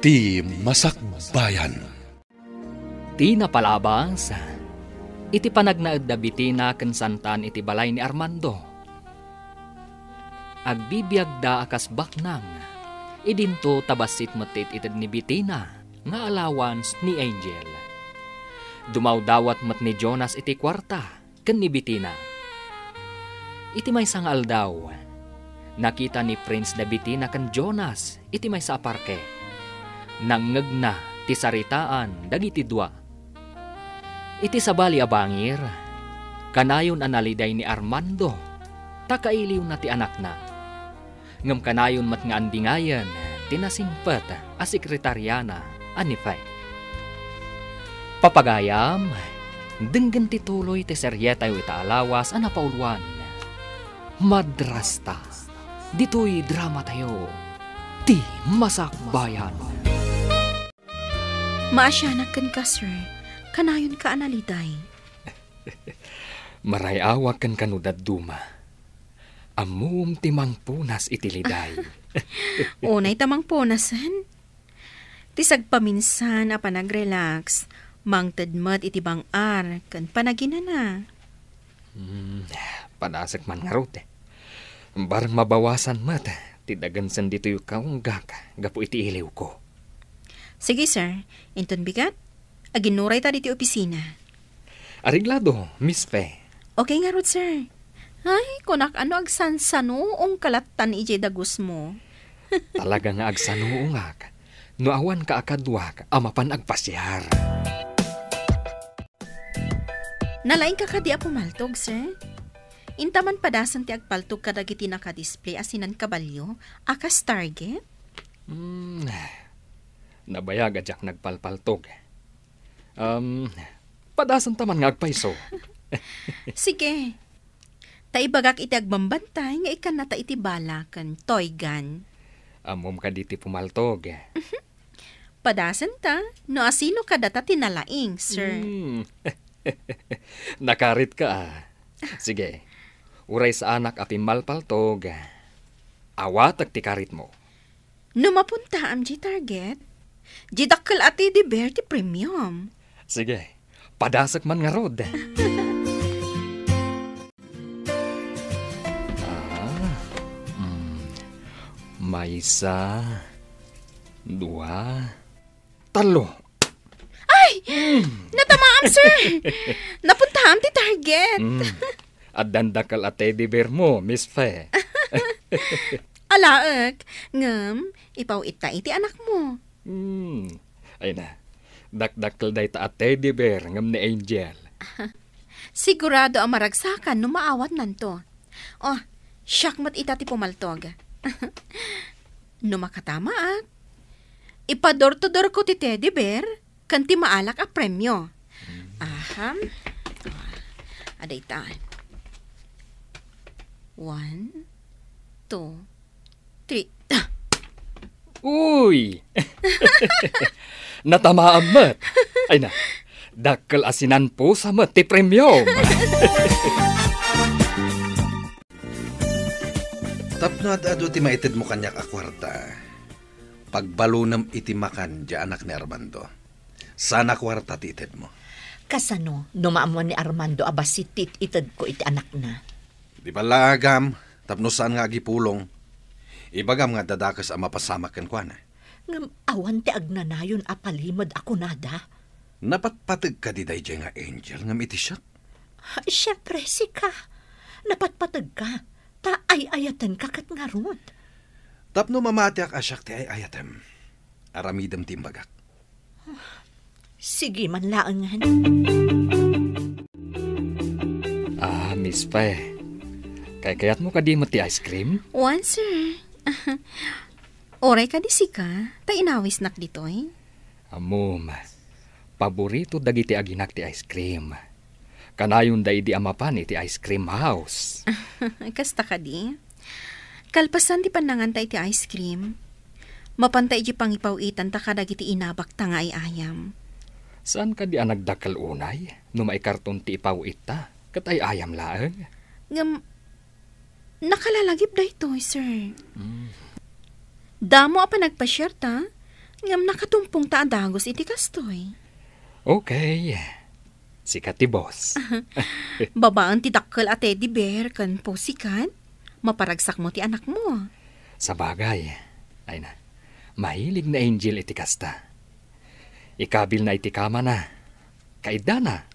Ti Masakbayan. Ti napalabas, iti panagnaed da bitina ken santan iti balay ni Armando. Agbibiyag da akas baknang, idinto tabasit metit ited ni bitina, nga allowance ni Angel. Dumaw dawat met ni Jonas iti kwarta, ken ni bitina. Iti may sangal daw, nakita ni Prince na bitina ken Jonas, iti may sa parke. Nangngeg na ti saritaan dagiti dua. Iti sabali abangir, kanayon analiday ni Armando, takailiw na ti anak na. Ngem kanayon mat nga andingayan, tinasingpet a sekretaryana anipay. Papagayam, denggen ti tuloy ti seryeta yu ita alawas a napauluan. Madrasta, dito'y drama tayo, ti Masakbayan. Maasyanak ken ka, sir. Kanayon ka analiday. Maray awak ken kanudad duma. Amum timang punas itiliday. Unay tamang punasan. Tisag paminsan a panag-relax. Mangtedmet iti bangar ken panaginana. Panasak man nga rute. Barang mabawasan mat, tidagan san dito yung kaunggak, gapo iti iliw ko. Sige, sir. Inton bigat. Aginuray ta diti opisina. Ariglado, Miss Fe. Okay nga rod, sir. Ay, kunak ano agsansanoong kalatan ije dagus mo. Talaga nga agsanuungak. No awan ka akadwak, amapan agpasyar. Nalaing ka kadi a pumaltog, sir. Intaman padasan ti agpaltog kadagiti naka-display asinan kabalyo, akas target. Nabayag adyak nagpalpaltog. Padasan taman nga agpaiso. Sige. Taibagak iti agbambantay nga ikan nata iti balakan, toy gun. Amom ka diti pumaltog. Padasan ta, no asino ka data tinalaing, sir. Nakarit ka. Sige, uray sa anak a pimalpaltog. Awat ag tikarit mo. No mapunta am di target, di dakkel ati di bear ti premium. Sige, padasak man nga rod. Maysa, dua, talo. Ay! Natamaam, sir! Napuntaam ti target. At dandakal at teddy bear mo, Miss Fe. Alaek, ngem, ipaw ita iti anak mo. Ay na, dakdakal day ta at teddy bear ngam ni Angel. Sigurado ang maragsakan no maawat nanto. Oh, syakmat ita ti pumaltog. No makatama at ipador-to-dor ko ti teddy bear kan ti maalak a premyo. Aham. Aday taan. 1, 2, 3. Uy! Natamaan mat. Ay na, dakal asinan po sa mat ti premium. Tapnad ado ti maited mo kanyak akwarta. Pagbalunam iti makan di anak ni Armando. Sana kwarta ti ited mo. Kasano, numaamon ni Armando abasitit ited ko iti anak na. Di pala agam, tapno saan nga agipulong. Ibagam nga dadakas ang mapasamak kan kwa na. Ngam awan ti agnanayon apalimod ako nada. Napatpatag ka di day nga Angel ngam iti siya. Siyempre, sika. Napatpatag ka. Ta ay-ayatan kakat nga rod. Tapno mamatiak asyak ti ay-ayatem. Aramidam timbagak. Sige man laangan. Miss Fe. Kayat mo ka di mo ti ice cream? One, sir. Oray ka di sika. Ta inawis nak ditoy. Amom, paborito dagiti aginak ti ice cream. Kanayon da idi amapan iti ice cream house. Kasta ka di. Kalpasan di panangantay ti ice cream. Mapantay di pangipawitan ta kadagiti inabak ta nga ayam. Saan ka di nagdakal unay? No may karton ti ipawit ta, kat ay ayam laang? Ngam, nakalalagip da ito, sir. Damo pa nagpa-share ta, Ngam nakatumpong ta adagos iti kastoy. Okay. Sikat ti boss. Babaan ti dakkel a teddy bear kan Pussycat. Maparagsak mo ti anak mo. Sa bagay. Ay na. Mahilig na Angel iti kasta. Ikabil na iti kama na. Kaida na.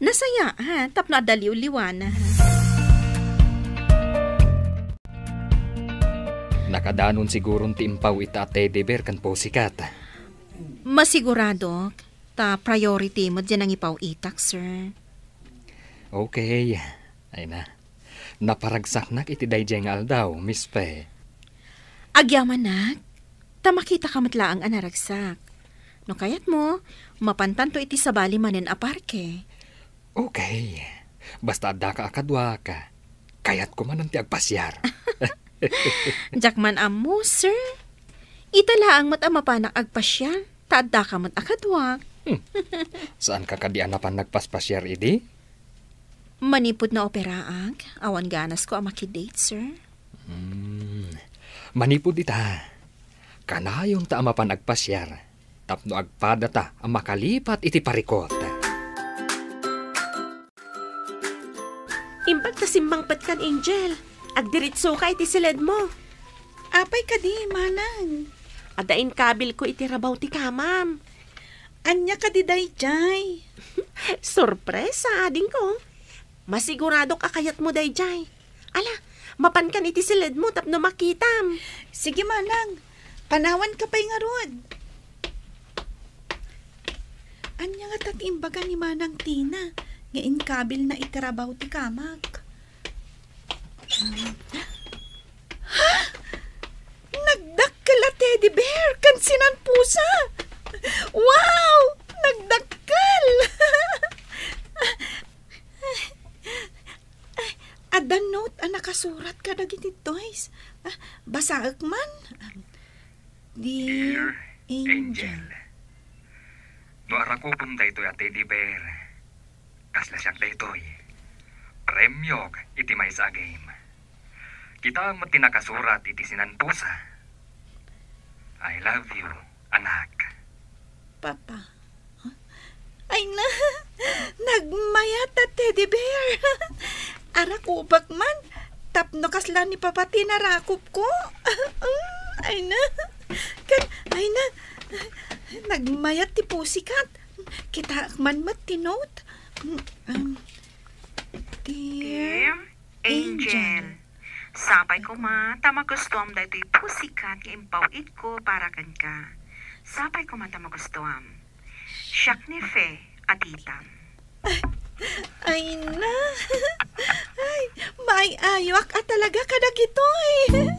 Nasaya ha, tapno adaliw-liwan. Nakadanon sigurong tiimpaw ita teddy bear kan Pussycat. Masigurado, ta priority mo dyan ang ipaw itak, sir. Okay. Ay na. Naparagsak nak iti dayjay nga aldaw, Miss Pe. Agyaman nak, ta makita ka matlaang anaragsak. No kayat mo, mapantanto iti sabali manen a parke. Okay. Basta adda ka akadwa ka. Kayat ko man ang ti agpasyar. Jakman amo, sir. Italaang mat amapanak agpasya, ta adda ka mat akadwak. Saan ka kadian na pan nagpaspasyar idi? Manipod na operaag, awan ganas ko ang makidate, sir. Manipod ita. Kanayon ta amapan agpasyar. Tapno agpada ta ang makalipat iti parikot. Imbag ta simbangpat kan, Angel. Agdiritso ka iti silid mo. Apay ka di, manang. Adain kabil ko iti rabaw ti kamam. Anya ka di dayjay. Sorpresa, ading ko. Masigurado ka kayat mo dayjay. Ala, mapan kan iti silid mo tapno makitam. Sige, manang. Panawan ka pa'y nga rod. Anya nga tatimbaga ni Manang Tina. Ngayon kabil na itirabaw ti kamag. Ha? Nagdakkel a teddy bear kan sinan pusa. Wow! Nagdakkel! Ada note ang nakasurat ka dagiti toys. Basaak man. Dear Angel. No arakupon da ito'y at teddy bear. Kasla siyak da ito'y. Premyog iti may sa game. Kita ang matinakasurat iti sinanpusa. I love you, anak. Papa. Ay na, nagmayat at teddy bear. Arakubak man, tapno kasla ni Papa tinarakop ko. Ay na, nagmayat ti Pussycat. Kita man tinot. Dear Angel. Sapay ko ma, tamagustuam da ito'y Pussycat nga impawid ko para kan ka. Sapay ko ma tamagustuam. Siyak ni Fe at itam. Ay na. Ay, may ayok at talaga kadagito eh.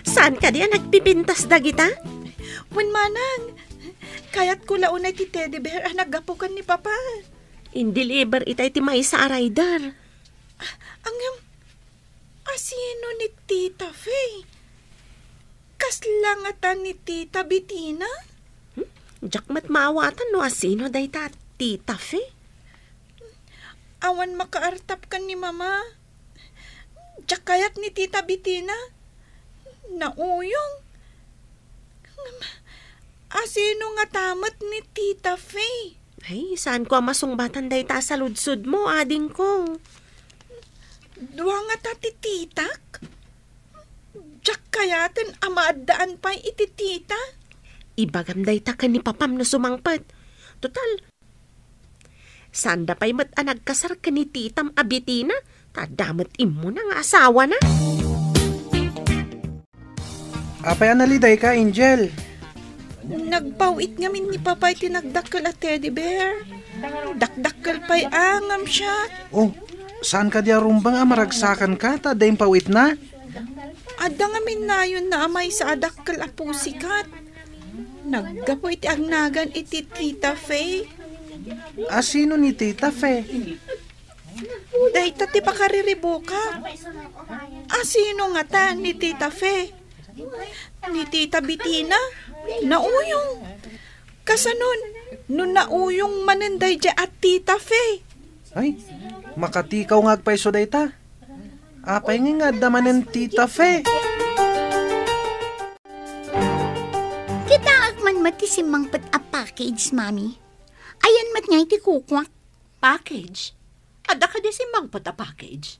Saan ka diyan nagpipintas dagita? Wan manang. Kayat ko launay ti teddy bear ang nagapukan ni Papa. Indiliber itay ti may sa rider. Asino ni Tita Faye? Kaslangatan ni Tita Bettina? Jakmat maawatan no asino day ta Tita Fe. Awan makaartap kan ni Mama. Jakayat ni Tita Bettina. Nauyong. Asino nga tamat ni Tita Faye? Ay, saan ko masungbatan day ta sa ludsud mo, ading ko? Dua nga ta ti titak? Jakayatan amaadaan pa iti tita? Ibagam day ta ka ni papam no sumangpat. Total, sanda pa'y mat anagkasar ka ni titam abitina, tadamat imo na nga asawa na. Apay analiday ka, Angel. Nagpawit ngamin ni Papay tinagdakkel at teddy bear. Dakdakkel pa'y angam siya. Oh, saan ka diya rumbang maragsakan ka? Tadayang pawit na? Ada ngamin na yun na amay sa adakkel a Pussycat. Naggapo iti agnagan iti Tita Faye. Asino ni Tita Fe? Dahita ti pakariribuka. Asino nga ta ni Tita Faye? Ni Tita Bettina? Nauyong. Kasanon, nun nauyong manenday dya at Tita Faye. Ay, makatikaw nga agpaiso day ta. Apay nga damanen Tita Fe. mati si mangpat a package, mami. Ayan mat nga iti kukwak. Package? Ada ka di si mangpat a package?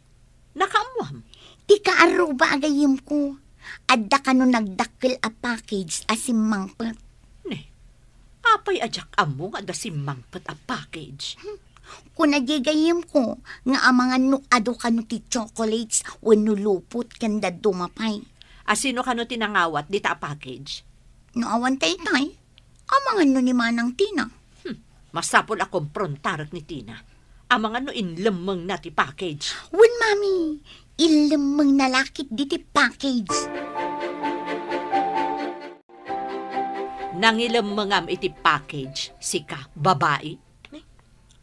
Nakaamwam. Ti kaaruba agayim ko. Adda ka no nagdakkel a package as si mangpat. Ne, apay ajak amo nga da si mangpat a package. Kung nagigayim ko, nga ang mga nukado ka no ti chocolates wano lupot kanda dumapay. Asino ka no tinangawat di ta a package? No awan tay-tay, ang mga no ni Manang Tina. Masapol akong prontarak ni Tina. Ang mga no inlemeng na ti package. Wen, mami, ilamang nalakit di ti package. Nangilemeng am iti package, sika, babae.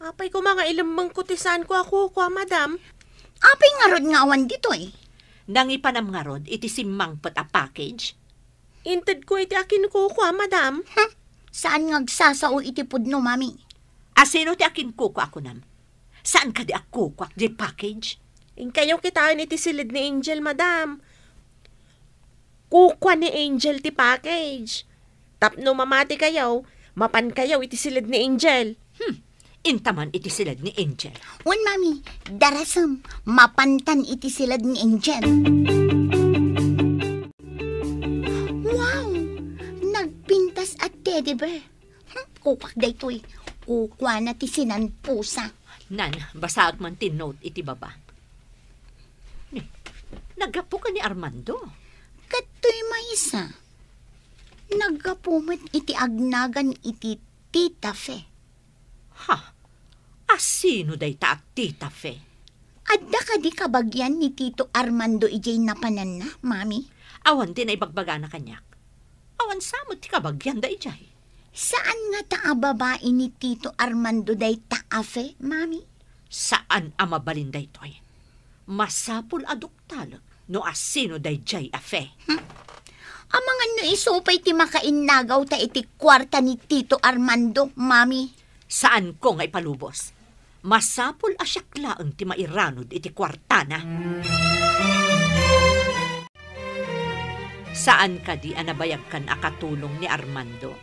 Apay ko mga ilamang kutisan ko ako, madam. Apay nga rod nga awan dito eh. Nangipanam nga rod, iti si mangpat a package. Inted ko iti akin ko, madam. Saan ngagsasao iti pudno, mami? Asino ti akin kuko ako nam? Saan ka di ako kukwak di package? In kayo kitain iti silid ni Angel, madam. Kukwa ni Angel ti package. Tapno mamati kayo, mapan kayo iti silid ni Angel. Intaman iti silad ni Angel. Wen, mami, darasam, mapantan iti silad ni Angel. Wow! Nagpintas at teddy bear. Kukwak da ito eh. Kukwa na ti sinan pusa. Nan, basaag man tin-note iti baba. Nagapo ka ni Armando. Kato'y maisa. Nagapumat iti agnagan iti Tita Fe. Ha? Asino day ta at Tita Fe? Adda ka di kabagyan ni Tito Armando ijay napanan na, mami? Awan din ay bagbaga na kanyak. Awan samot ti kabagyan da ijay. Saan nga ta babae ni Tito Armando day taafe, mami? Saan ang mabalin day toy? Masapul aduktal no asino day jay afe. Ang mga no isupay ti makainagaw ta iti kwarta ni Tito Armando, mami? Saan ko nga ipalubos? Masapul asyaklaang ti mairanod iti kwartana. Saan ka di anabayag kan akatulong ni Armando?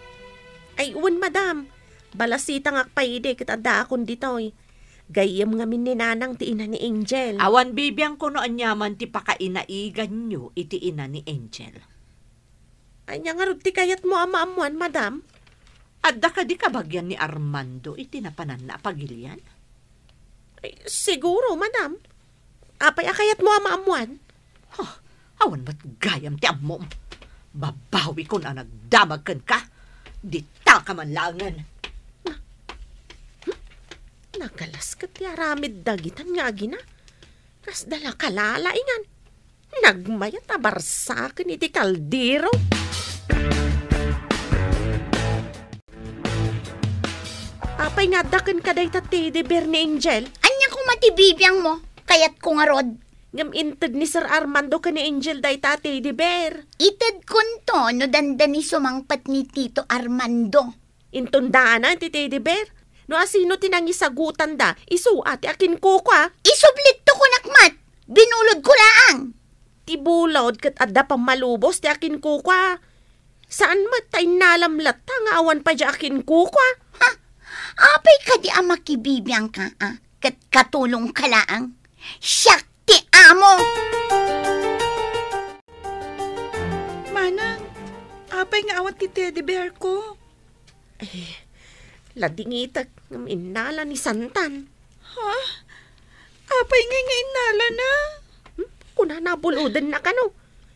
Ay, madam. Balasita nga payde kitanda akon ditoy. Gayam nga min ni nanang ti ina ni Angel. Awan bibiyang kuno anyaman ti pakainaigan nyo iti ina ni Angel. Ay, nga rod ti kayat mo ama-amuan, madam. Adda ka di kabagyan ni Armando iti napanan na pagilian? Ay, siguro, madam. Apay akayat mo ama-amuan. Awan ba't gayam ti amom? Babawi ko na nagdamag ka. Dita ka man langan. Nagalas ka ti aramid dagitan nga agina. Kas dala kalalaingan. Nagmayat abarsakin iti kaldero. Apay nga daken ka day teddy bear ni Angel. Anya kung matibibiyang mo, kayat ko nga rod. Ngam inted ni Sir Armando ka ni Angel day teddy bear. Ited kunto no dandan ni sumangpat ni Tito Armando. Intundaan na ti teddy bear. No asino tinangisagutan da, isu ati akin ko kwa. Isublit to ko nakmat, binulod ko laang. Tibulod kat adda pang malubos ti akin ko kwa. Saan matay nalamlat nga awan pa di akin ko kwa? Apay ka di ang makibibiyang ka, kat katulong ka laang. Siyak ti amo! Manang, apay nga awat ti teddy bear ko. Ladingitag ng inala ni Santan. Ha? Apay nga inala na. Kuna nabuludan na ka no.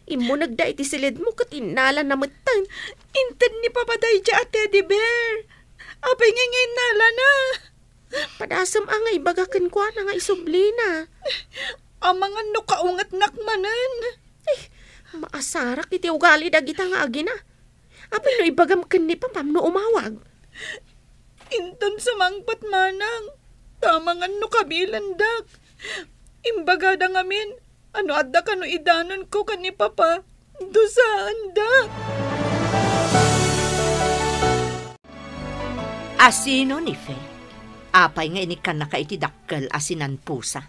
Imo nagda iti silid mo kat inala na matan. Inted ni papaday dya at teddy bear. Apay nga inala na. Padasam angay bagakan ko na nga isublina. Ang mga nukaungat nakmanan. Maasarak iti ugali dagita nga agina. Apay no ibagam kan ni papam no umawag. Inton sa mangpat manang. Tamangan no kabilandak. Imbagada ngamin. Ano adda ka no idanon ko kan ni papa. Dusaan da. Asino ni Fe? Apay nga inikan na ka iti dakkel asinan pusa.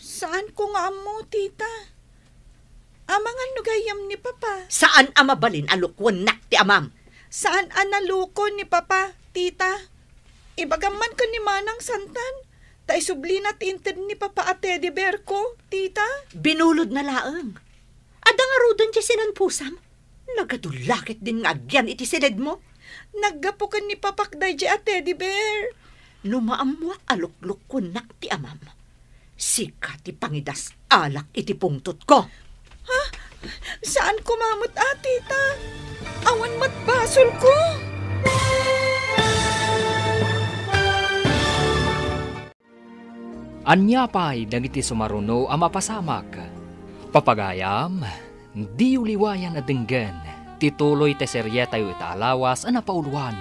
Saan ko nga amo, tita? Amangan no gayam ni papa. Saan amabalin alukwan nak ti amam? Saan analuko ni Papa, Tita? Ibagaman ka ni Manang Santan. Ta isubli na tinted ni Papa at teddy bear ko, Tita. Binulod na laang. Ada nga rodon di sinanpusam. Nagadulakit din nga agyan iti silid mo. Naggapukan ni Papakday di at teddy bear. Numaamuak alukluk ko nak ti amam. Sika ti pangidas alak iti pungtot ko. Ha? Saan kumamot Tita? Awan matbasol ko. Anya pa'y dagiti sumaruno ang mapasamak. Papagayam, di uliwayan adenggan, tituloy te serye tayo itaalawas ang napauluan.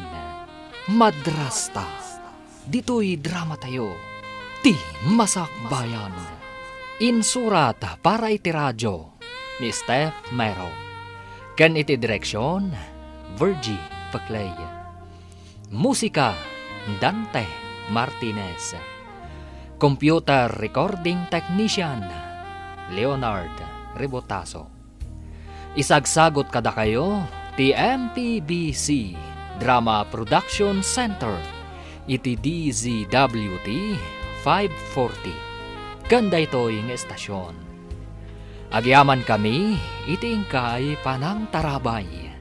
Madrasta, dito'y drama tayo, ti masakbayan. Insurat para iti radyo ni Steph Mero. Kan iti direksyon, Virgie Paclay. Musika, Dante Martinez. Computer recording technician, Leonard Rebotaso. Isagsagot kada kayo, ti MPBC Drama Production Center, iti DZWT 540. Ganda ito'y ng estasyon. Agyaman kami, iti ingkay panang tarabay.